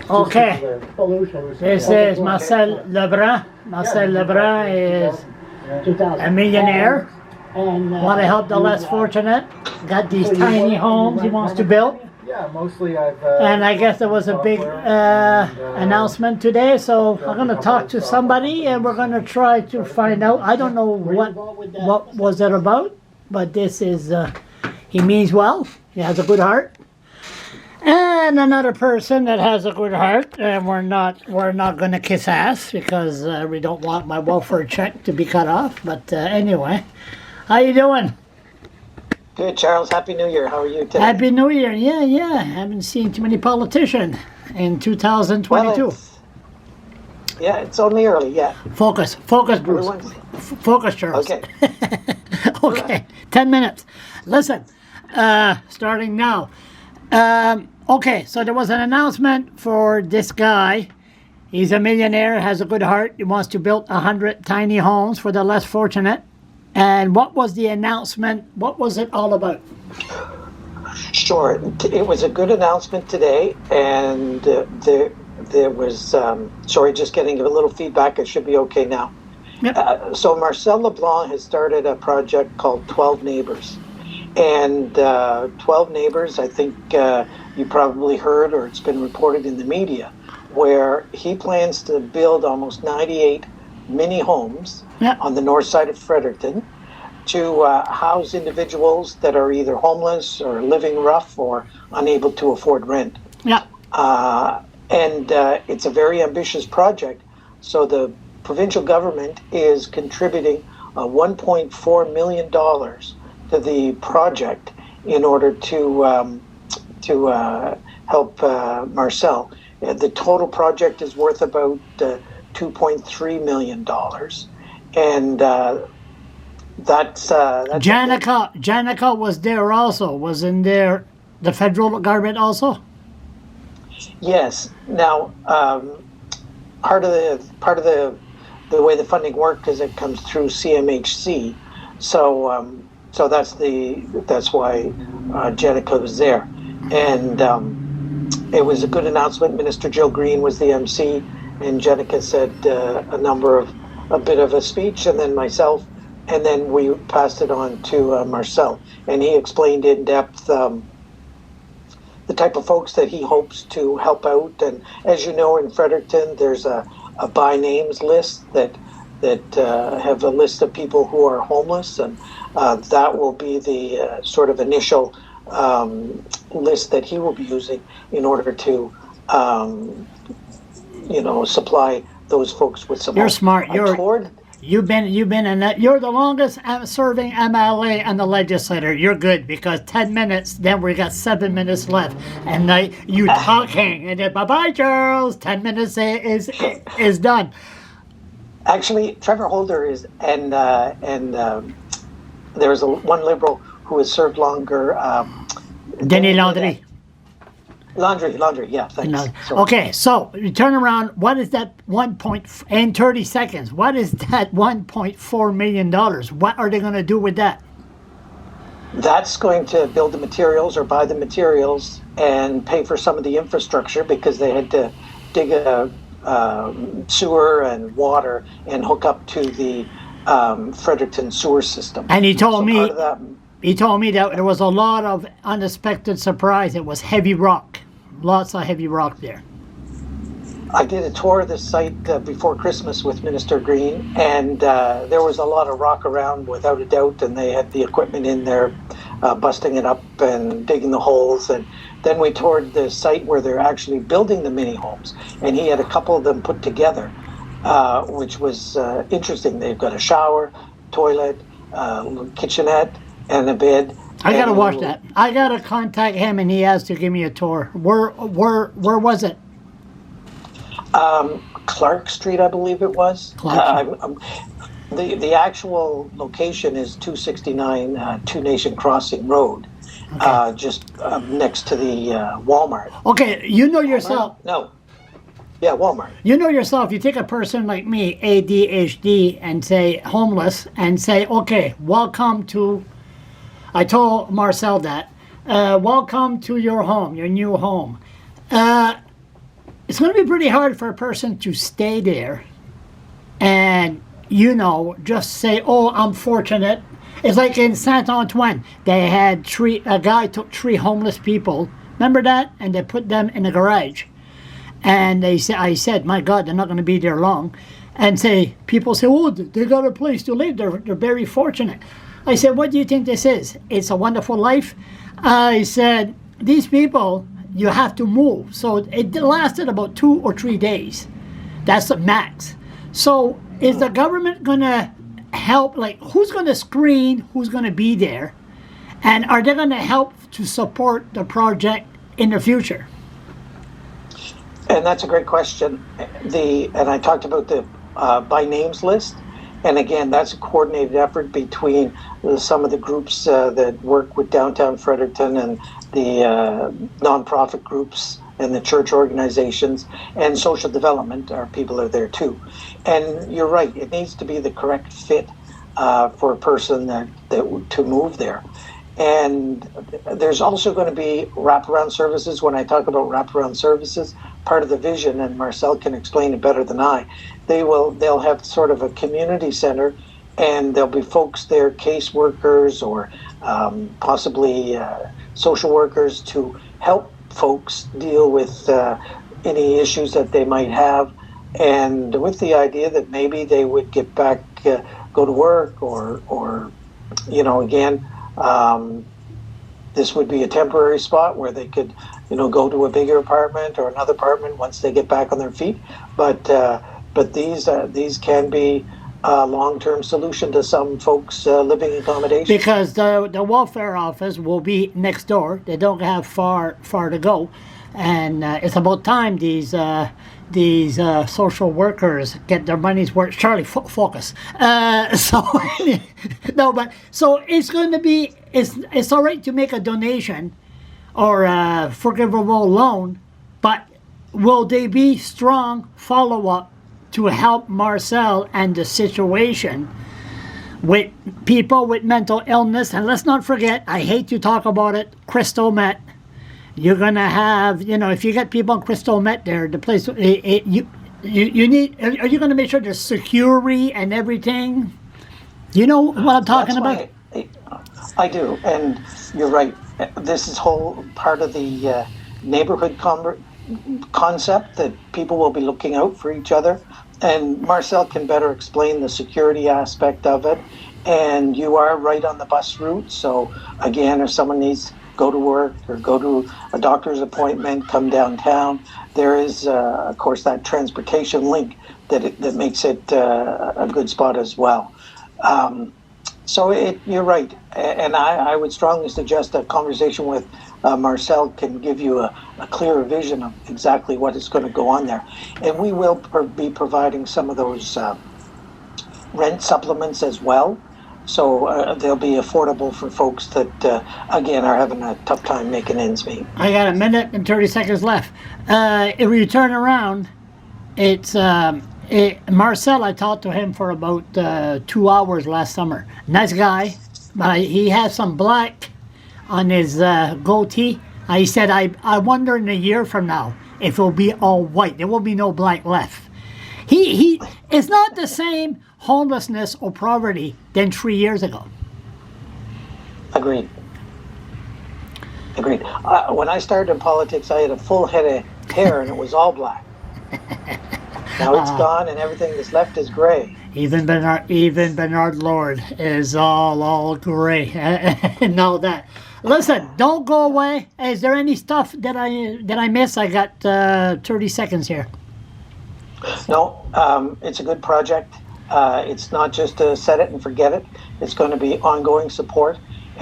Okay, this is Marcel Lebrun. Marcel Lebrun is a millionaire. Want to help the less fortunate. Got these tiny homes he wants to build. Yeah, mostly I've... And I guess there was a big announcement today, so I'm going to talk to somebody and we're going to try to find out. I don't know what was it about, but this is, he means well. He has a good heart. And another person that has a good heart, and we're not going to kiss ass because we don't want my welfare check to be cut off. But anyway, how you doing? Good, Charles. Happy New Year. How are you today? Happy New Year. Yeah. Haven't seen too many politicians in 2022. Well, it's only early, yeah. Focus, Bruce. Focus, Charles. Okay. Okay, 10 minutes. Listen, starting now. Okay, so there was an announcement for this guy. He's a millionaire, has a good heart. He wants to build 100 tiny homes for the less fortunate. And what was the announcement? What was it all about? Sure. It was a good announcement today, and there was, sorry, just getting a little feedback. It should be okay now. Yep. So Marcel LeBlanc has started a project called 12 Neighbors. And 12 Neighbors, I think you probably heard, or it's been reported in the media, where he plans to build almost 98 mini homes on the north side of Fredericton to house individuals that are either homeless or living rough or unable to afford rent. Yeah. And it's a very ambitious project. So the provincial government is contributing $1.4 million to the project in order to help Marcel. The total project is worth about $2.3 million, and that's Janica was there also. Was in there the federal government also? Yes. Now, part of the way the funding worked is it comes through CMHC, so that's why Janica was there, and it was a good announcement. Minister Jill Green was the MC, and Janica said a bit of a speech, and then myself, and then we passed it on to Marcel, and he explained in depth the type of folks that he hopes to help out. And as you know, in Fredericton, there's a by names list that have a list of people who are homeless, and that will be the sort of initial list that he will be using in order to supply those folks with some. You're smart. You've been you're the longest serving MLA and the legislator. You're good because 10 minutes. Then we got 7 minutes left, and you talking, and then bye, Charles. 10 minutes is done. Actually, Trevor Holder is, and there's one Liberal who has served longer. Denis Landry. Landry, yeah, thanks. No. Okay, so you turn around. What is that in 30 seconds? What is that $1.4 million? What are they going to do with that? That's going to build the materials or buy the materials and pay for some of the infrastructure because they had to dig a sewer and water and hook up to the Fredericton sewer system. And he told me that there was a lot of unexpected surprise. It was heavy rock. Lots of heavy rock there. I did a tour of the site before Christmas with Minister Green, and there was a lot of rock around without a doubt, and they had the equipment in there busting it up and digging the holes. And then we toured the site where they're actually building the mini homes, and he had a couple of them put together, which was interesting. They've got a shower, toilet, kitchenette, and a bed. I gotta watch that. I gotta contact him, and he has to give me a tour. Where was it? Clark Street, I believe it was. The actual location is 269 Two Nation Crossing Road, just next to the Walmart. Okay, you know yourself. No. Yeah, Walmart. You know yourself, you take a person like me, ADHD, and say homeless, and say, okay, welcome to, I told Marcel that, welcome to your home, your new home. it's going to be pretty hard for a person to stay there and, you know, just say, oh, I'm fortunate. It's like in Saint Antoine, they had a guy took 3 homeless people. Remember that? And they put them in a garage. And I said, my God, they're not going to be there long. And people say, oh, they got a place to live. They're very fortunate. I said, what do you think this is? It's a wonderful life. I said, these people, you have to move. So it lasted about 2 or 3 days. That's the max. So is the government going to help? Like, who's going to screen who's going to be there? And are they going to help to support the project in the future? And that's a great question. And I talked about the by names list. And again, that's a coordinated effort between some of the groups that work with downtown Fredericton and the nonprofit groups and the church organizations and social development. Our people are there too. And you're right, it needs to be the correct fit for a person that to move there. And there's also going to be wraparound services. When I talk about wraparound services, part of the vision, and Marcel can explain it better than I, they'll have sort of a community center, and there'll be folks there, caseworkers or possibly social workers, to help folks deal with any issues that they might have, and with the idea that maybe they would get back, go to work, or you know, again, this would be a temporary spot where they could, you know, go to a bigger apartment or another apartment once they get back on their feet. But these can be a long-term solution to some folks' living accommodations. Because the welfare office will be next door. They don't have far to go, and it's about time these social workers get their money's worth. Charlie, focus. So it's going to be, it's all right to make a donation or a forgivable loan, but will they be strong follow-up to help Marcel and the situation with people with mental illness? And let's not forget, I hate to talk about it, crystal meth. You're going to have, you know, if you get people on crystal meth there, the place, you need, are you going to make sure there's security and everything? You know what I'm talking about? I do, and you're right. This is whole part of the neighborhood concept, that people will be looking out for each other. And Marcel can better explain the security aspect of it. And you are right on the bus route. So again, if someone needs to go to work or go to a doctor's appointment, come downtown, there is, of course, that transportation link that makes it a good spot as well. So you're right. And I would strongly suggest a conversation with Marcel can give you a clearer vision of exactly what is going to go on there. And we will be providing some of those rent supplements as well. So they'll be affordable for folks that, again, are having a tough time making ends meet. I got a minute and 30 seconds left. If we turn around, it's Marcel, I talked to him for about 2 hours last summer. Nice guy, but he has some black on his goatee. He said, I wonder in a year from now if it'll be all white. There will be no black left. It's not the same homelessness or poverty than 3 years ago. Agreed. When I started in politics, I had a full head of hair and it was all black. Now it's gone and everything that's left is gray. Even Bernard Lord is all gray. Know that. Listen, don't go away. Is there any stuff that I missed? I got 30 seconds here. No, it's a good project. It's not just to set it and forget it. It's going to be ongoing support.